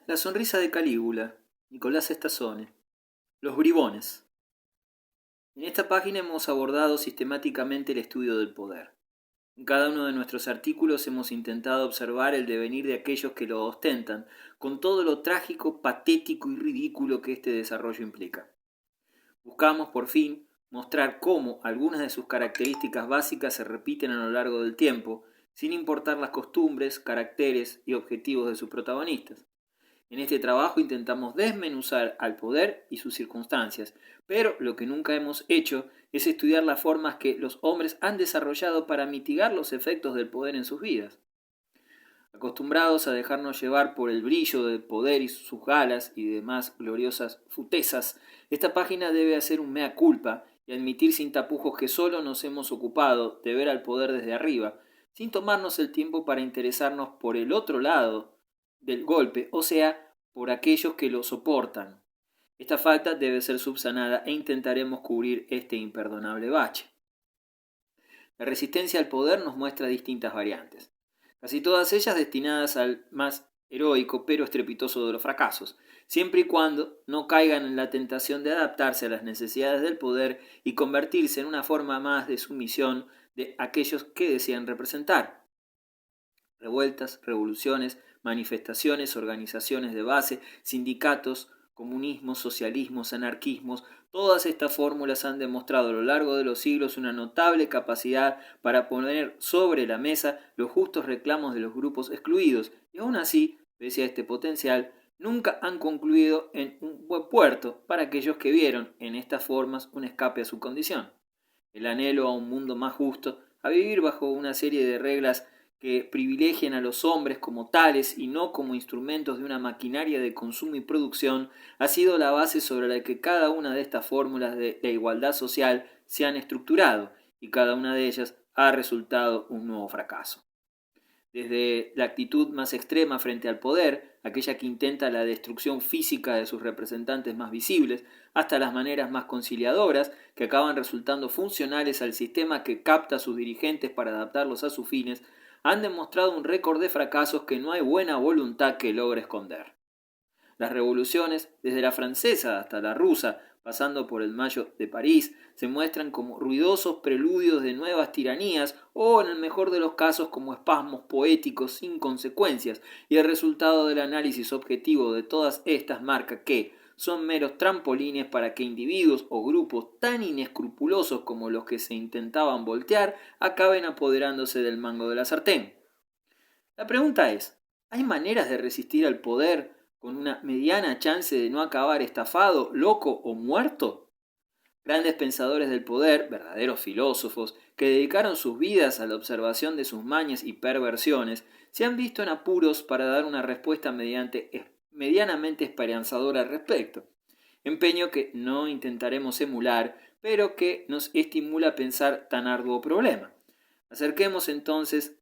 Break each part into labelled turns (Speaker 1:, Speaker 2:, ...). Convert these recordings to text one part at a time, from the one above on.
Speaker 1: La sonrisa de Calígula, Nicolás Estazzone. Los bribones. En esta página hemos abordado sistemáticamente el estudio del poder. En cada uno de nuestros artículos hemos intentado observar el devenir de aquellos que lo ostentan, con todo lo trágico, patético y ridículo que este desarrollo implica. Buscamos, por fin, mostrar cómo algunas de sus características básicas se repiten a lo largo del tiempo, sin importar las costumbres, caracteres y objetivos de sus protagonistas. En este trabajo intentamos desmenuzar al poder y sus circunstancias, pero lo que nunca hemos hecho es estudiar las formas que los hombres han desarrollado para mitigar los efectos del poder en sus vidas. Acostumbrados a dejarnos llevar por el brillo del poder y sus galas y demás gloriosas futezas, esta página debe hacer un mea culpa y admitir sin tapujos que solo nos hemos ocupado de ver al poder desde arriba, sin tomarnos el tiempo para interesarnos por el otro lado del golpe, o sea, por aquellos que lo soportan. Esta falta debe ser subsanada e intentaremos cubrir este imperdonable bache. La resistencia al poder nos muestra distintas variantes, casi todas ellas destinadas al más heroico pero estrepitoso de los fracasos, siempre y cuando no caigan en la tentación de adaptarse a las necesidades del poder y convertirse en una forma más de sumisión de aquellos que desean representar. Revueltas, revoluciones, manifestaciones, organizaciones de base, sindicatos, comunismos, socialismos, anarquismos, todas estas fórmulas han demostrado a lo largo de los siglos una notable capacidad para poner sobre la mesa los justos reclamos de los grupos excluidos, y aún así, pese a este potencial, nunca han concluido en un buen puerto para aquellos que vieron en estas formas un escape a su condición. El anhelo a un mundo más justo, a vivir bajo una serie de reglas que privilegien a los hombres como tales y no como instrumentos de una maquinaria de consumo y producción, ha sido la base sobre la que cada una de estas fórmulas de la igualdad social se han estructurado, y cada una de ellas ha resultado un nuevo fracaso. Desde la actitud más extrema frente al poder, aquella que intenta la destrucción física de sus representantes más visibles, hasta las maneras más conciliadoras, que acaban resultando funcionales al sistema que capta a sus dirigentes para adaptarlos a sus fines, han demostrado un récord de fracasos que no hay buena voluntad que logre esconder. Las revoluciones, desde la francesa hasta la rusa, pasando por el Mayo de París, se muestran como ruidosos preludios de nuevas tiranías o, en el mejor de los casos, como espasmos poéticos sin consecuencias, y el resultado del análisis objetivo de todas estas marca que son meros trampolines para que individuos o grupos tan inescrupulosos como los que se intentaban voltear acaben apoderándose del mango de la sartén. La pregunta es, ¿hay maneras de resistir al poder con una mediana chance de no acabar estafado, loco o muerto? Grandes pensadores del poder, verdaderos filósofos, que dedicaron sus vidas a la observación de sus mañas y perversiones, se han visto en apuros para dar una respuesta medianamente esperanzadora al respecto. Empeño que no intentaremos emular, pero que nos estimula a pensar tan arduo problema. Acerquémonos entonces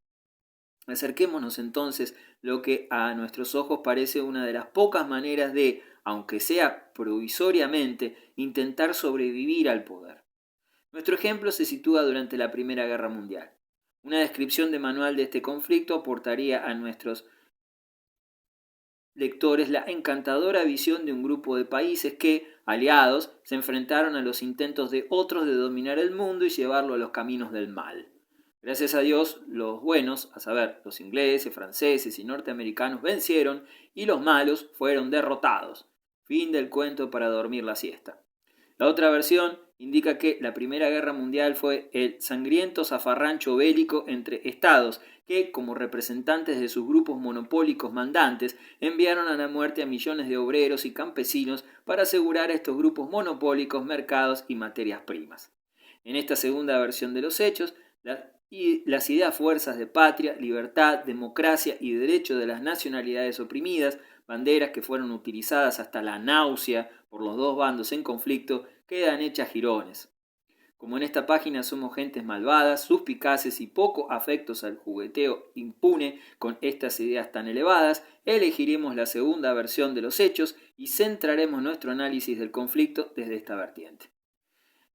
Speaker 1: lo que a nuestros ojos parece una de las pocas maneras de, aunque sea provisoriamente, intentar sobrevivir al poder. Nuestro ejemplo se sitúa durante la Primera Guerra Mundial. Una descripción de manual de este conflicto aportaría a nuestros lectores la encantadora visión de un grupo de países que, aliados, se enfrentaron a los intentos de otros de dominar el mundo y llevarlo a los caminos del mal. Gracias a Dios, los buenos, a saber, los ingleses, franceses y norteamericanos, vencieron y los malos fueron derrotados. Fin del cuento para dormir la siesta. La otra versión indica que la Primera Guerra Mundial fue el sangriento zafarrancho bélico entre estados que, como representantes de sus grupos monopólicos mandantes, enviaron a la muerte a millones de obreros y campesinos para asegurar a estos grupos monopólicos mercados y materias primas. En esta segunda versión de los hechos, las ideas fuerzas de patria, libertad, democracia y derecho de las nacionalidades oprimidas, banderas que fueron utilizadas hasta la náusea por los dos bandos en conflicto, quedan hechas jirones. Como en esta página somos gentes malvadas, suspicaces y poco afectos al jugueteo impune con estas ideas tan elevadas, elegiremos la segunda versión de los hechos y centraremos nuestro análisis del conflicto desde esta vertiente.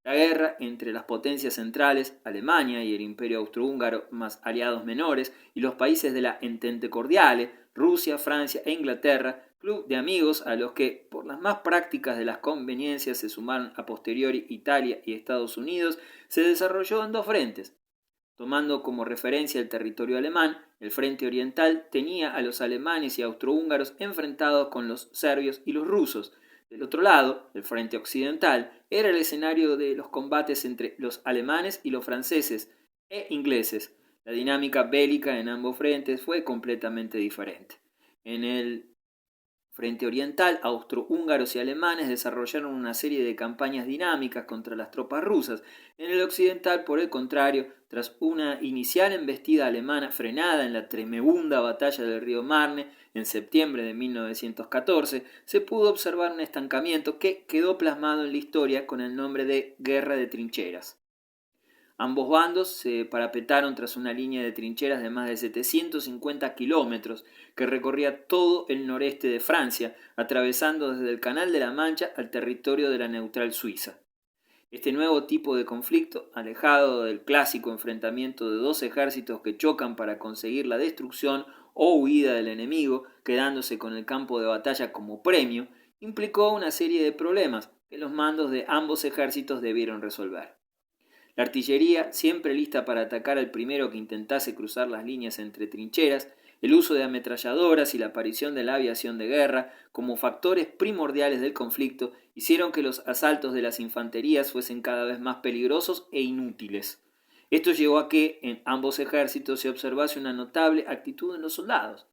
Speaker 1: La guerra entre las potencias centrales, Alemania y el Imperio Austrohúngaro más aliados menores, y los países de la Entente Cordiale, Rusia, Francia e Inglaterra, club de amigos a los que, por las más prácticas de las conveniencias, se sumaron a posteriori Italia y Estados Unidos, se desarrolló en dos frentes. Tomando como referencia el territorio alemán, el frente oriental tenía a los alemanes y austrohúngaros enfrentados con los serbios y los rusos. Del otro lado, el frente occidental era el escenario de los combates entre los alemanes y los franceses e ingleses. La dinámica bélica en ambos frentes fue completamente diferente. En el frente oriental, austrohúngaros y alemanes desarrollaron una serie de campañas dinámicas contra las tropas rusas. En el occidental, por el contrario, tras una inicial embestida alemana frenada en la tremenda batalla del río Marne en septiembre de 1914, se pudo observar un estancamiento que quedó plasmado en la historia con el nombre de Guerra de Trincheras. Ambos bandos se parapetaron tras una línea de trincheras de más de 750 kilómetros que recorría todo el noreste de Francia, atravesando desde el Canal de la Mancha al territorio de la neutral Suiza. Este nuevo tipo de conflicto, alejado del clásico enfrentamiento de dos ejércitos que chocan para conseguir la destrucción o huida del enemigo, quedándose con el campo de batalla como premio, implicó una serie de problemas que los mandos de ambos ejércitos debieron resolver. La artillería, siempre lista para atacar al primero que intentase cruzar las líneas entre trincheras, el uso de ametralladoras y la aparición de la aviación de guerra como factores primordiales del conflicto hicieron que los asaltos de las infanterías fuesen cada vez más peligrosos e inútiles. Esto llevó a que en ambos ejércitos se observase una notable actitud en los soldados.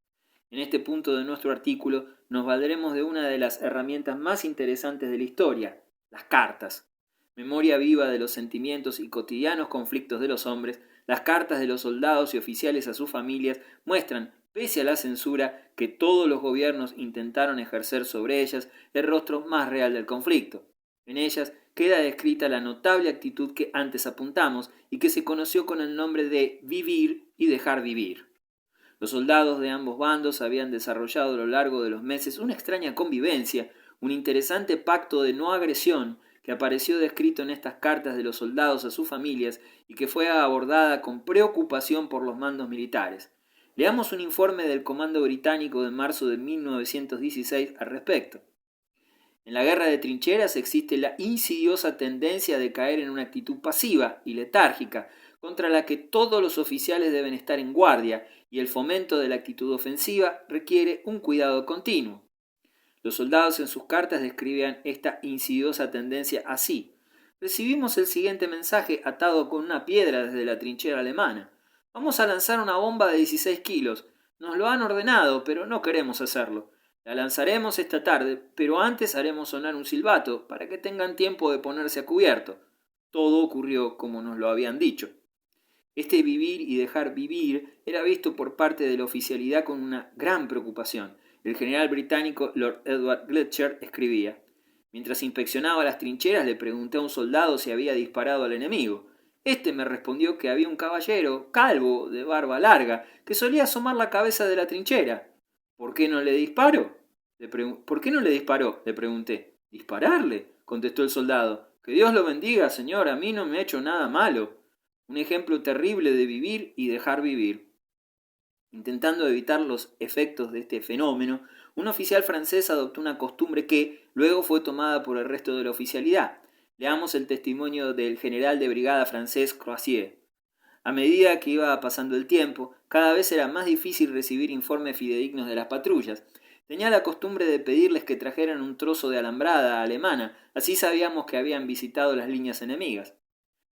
Speaker 1: En este punto de nuestro artículo nos valdremos de una de las herramientas más interesantes de la historia, las cartas. Memoria viva de los sentimientos y cotidianos conflictos de los hombres, las cartas de los soldados y oficiales a sus familias muestran, pese a la censura que todos los gobiernos intentaron ejercer sobre ellas, el rostro más real del conflicto. En ellas queda descrita la notable actitud que antes apuntamos y que se conoció con el nombre de vivir y dejar vivir. Los soldados de ambos bandos habían desarrollado a lo largo de los meses una extraña convivencia, un interesante pacto de no agresión que apareció descrito en estas cartas de los soldados a sus familias y que fue abordada con preocupación por los mandos militares. Leamos un informe del Comando Británico de marzo de 1916 al respecto. En la guerra de trincheras existe la insidiosa tendencia de caer en una actitud pasiva y letárgica, contra la que todos los oficiales deben estar en guardia, y el fomento de la actitud ofensiva requiere un cuidado continuo. Los soldados en sus cartas describían esta insidiosa tendencia así: recibimos el siguiente mensaje atado con una piedra desde la trinchera alemana. Vamos a lanzar una bomba de 16 kilos. Nos lo han ordenado, pero no queremos hacerlo. La lanzaremos esta tarde, pero antes haremos sonar un silbato para que tengan tiempo de ponerse a cubierto. Todo ocurrió como nos lo habían dicho. Este vivir y dejar vivir era visto por parte de la oficialidad con una gran preocupación. El general británico Lord Edward Fletcher escribía: mientras inspeccionaba las trincheras le pregunté a un soldado si había disparado al enemigo. Este me respondió que había un caballero, calvo, de barba larga, que solía asomar la cabeza de la trinchera. ¿Por qué no le disparó? ¿Por qué no le disparó? Le pregunté. ¿Dispararle?, contestó el soldado. Que Dios lo bendiga, señor, a mí no me ha hecho nada malo. Un ejemplo terrible de vivir y dejar vivir. Intentando evitar los efectos de este fenómeno, un oficial francés adoptó una costumbre que luego fue tomada por el resto de la oficialidad. Leamos el testimonio del general de brigada francés Croisier. A medida que iba pasando el tiempo, cada vez era más difícil recibir informes fidedignos de las patrullas. Tenía la costumbre de pedirles que trajeran un trozo de alambrada alemana, así sabíamos que habían visitado las líneas enemigas.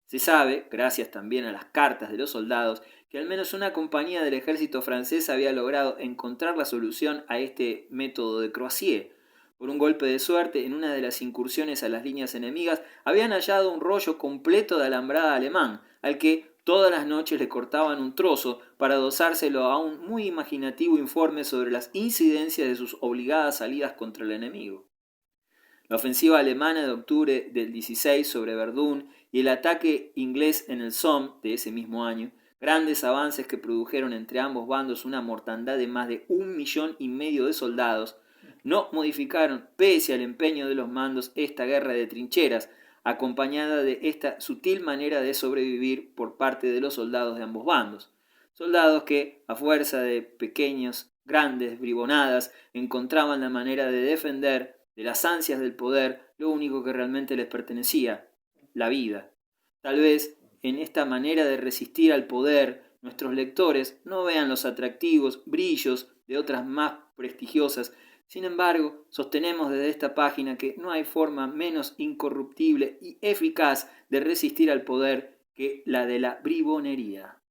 Speaker 1: Se sabe, gracias también a las cartas de los soldados, que al menos una compañía del ejército francés había logrado encontrar la solución a este método de Croisier. Por un golpe de suerte, en una de las incursiones a las líneas enemigas, habían hallado un rollo completo de alambrada alemán, al que todas las noches le cortaban un trozo para adosárselo a un muy imaginativo informe sobre las incidencias de sus obligadas salidas contra el enemigo. La ofensiva alemana de octubre del 16 sobre Verdún y el ataque inglés en el Somme de ese mismo año, grandes avances que produjeron entre ambos bandos una mortandad de más de 1,5 millones de soldados, no modificaron, pese al empeño de los mandos, esta guerra de trincheras, acompañada de esta sutil manera de sobrevivir por parte de los soldados de ambos bandos. Soldados que, a fuerza de pequeños grandes bribonadas encontraban la manera de defender de las ansias del poder lo único que realmente les pertenecía, la vida. Tal vez en esta manera de resistir al poder, nuestros lectores no vean los atractivos brillos de otras más prestigiosas. Sin embargo, sostenemos desde esta página que no hay forma menos incorruptible y eficaz de resistir al poder que la de la bribonería.